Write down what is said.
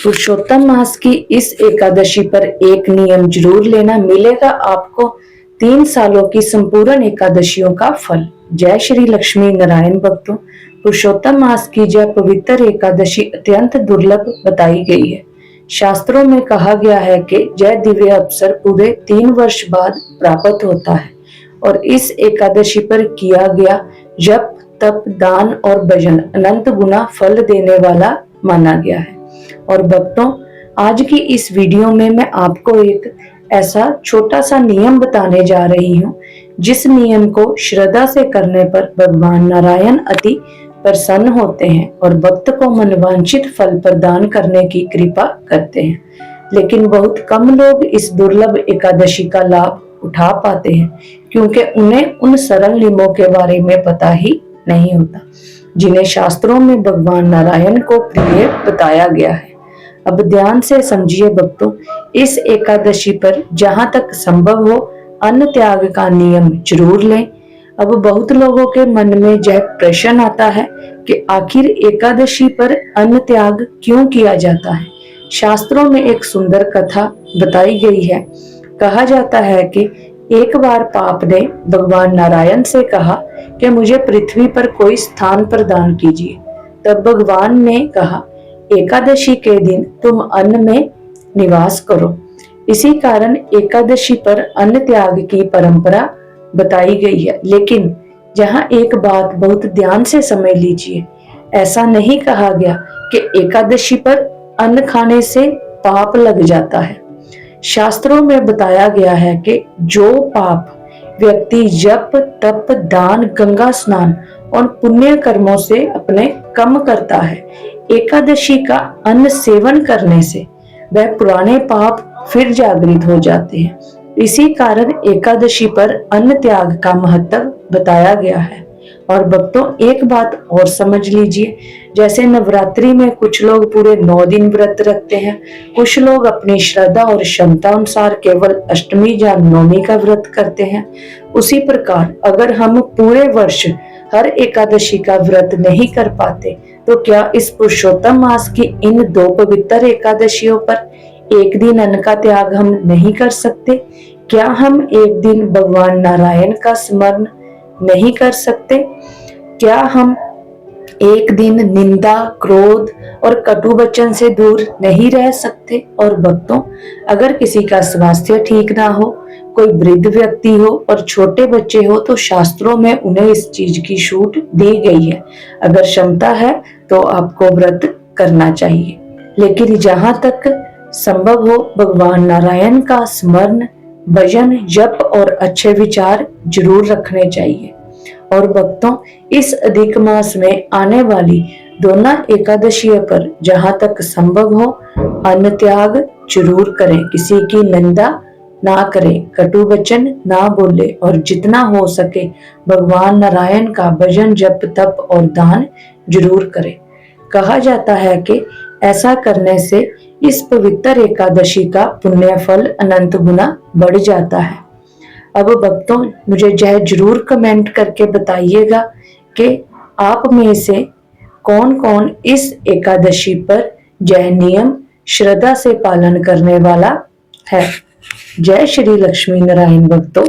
पुरुषोत्तम मास की इस एकादशी पर एक नियम जरूर लेना, मिलेगा आपको 3 सालों की संपूर्ण एकादशियों का फल। जय श्री लक्ष्मी नारायण भक्तों, पुरुषोत्तम मास की यह पवित्र एकादशी अत्यंत दुर्लभ बताई गई है। शास्त्रों में कहा गया है कि यह दिव्य अवसर पूरे 3 वर्ष बाद प्राप्त होता है और इस एकादशी पर किया गया जप, तप, दान और भजन अनंत गुना फल देने वाला माना गया है। और भक्तों, आज की इस वीडियो में मैं आपको एक ऐसा छोटा सा नियम बताने जा रही हूँ जिस नियम को श्रद्धा से करने पर भगवान नारायण अति प्रसन्न होते हैं और भक्त को मनवांछित फल प्रदान करने की कृपा करते हैं। लेकिन बहुत कम लोग इस दुर्लभ एकादशी का लाभ उठा पाते हैं क्योंकि उन्हें उन सरल नियमों के बारे में पता ही नहीं होता जिन्हें शास्त्रों में भगवान नारायण को प्रिय बताया गया है। अब ध्यान से समझिए भक्तों, इस एकादशी पर जहां तक संभव हो अन्न त्याग का नियम जरूर लें। अब बहुत लोगों के मन में यह प्रश्न आता है कि आखिर एकादशी पर अन्न त्याग क्यों किया जाता है। शास्त्रों में एक सुंदर कथा बताई गई है। कहा जाता है कि एक बार पाप ने भगवान नारायण से कहा कि मुझे पृथ्वी पर कोई स्थान प्रदान कीजिए। तब भगवान ने कहा, एकादशी के दिन तुम अन्न में निवास करो। इसी कारण एकादशी पर अन्न त्याग की परंपरा बताई गई है। लेकिन यहाँ एक बात बहुत ध्यान से समझ लीजिए, ऐसा नहीं कहा गया कि एकादशी पर अन्न खाने से पाप लग जाता है। शास्त्रों में बताया गया है कि जो पाप व्यक्ति जप, तप, दान, गंगा स्नान और पुण्य कर्मों से अपने कम करता है, एकादशी का अन्न सेवन करने से वह पुराने पाप फिर जागृत हो जाते हैं। इसी कारण एकादशी पर अन्न त्याग का महत्व बताया गया है। और भक्तों, एक बात और समझ लीजिए, जैसे नवरात्रि में कुछ लोग पूरे 9 दिन व्रत रखते हैं, कुछ लोग अपनी श्रद्धा और क्षमता अनुसार केवल अष्टमी या नवमी का व्रत करते हैं, उसी प्रकार अगर हम पूरे वर्ष हर एकादशी का व्रत नहीं कर पाते तो क्या इस पुरुषोत्तम मास की इन 2 पवित्र एकादशियों पर एक दिन अन्न का त्याग हम नहीं कर सकते? क्या हम एक दिन भगवान नारायण का स्मरण नहीं कर सकते? क्या हम एक दिन निंदा, क्रोध और कटु वचन से दूर नहीं रह सकते? और भक्तों, अगर किसी का स्वास्थ्य ठीक ना हो, कोई वृद्ध व्यक्ति हो और छोटे बच्चे हो तो शास्त्रों में उन्हें इस चीज की छूट दी गई है। अगर क्षमता है तो आपको व्रत करना चाहिए, लेकिन जहां तक संभव हो भगवान नारायण का स्मरण, भजन, जप और अच्छे विचार जरूर रखने चाहिए। और भक्तों, इस अधिक मास में आने वाली दोनों एकादशियों पर जहां तक संभव हो अन्न त्याग जरूर करें, किसी की निंदा ना करें, कटु वचन ना बोले और जितना हो सके भगवान नारायण का भजन, जप, तप और दान जरूर करें। कहा जाता है कि ऐसा करने से इस पवित्र एकादशी का पुण्य फल अनंत गुना बढ़ जाता है। अब भक्तों, मुझे यह जरूर कमेंट करके बताइएगा कि आप में से कौन कौन इस एकादशी पर यह नियम श्रद्धा से पालन करने वाला है। जय श्री लक्ष्मी नारायण भक्तों।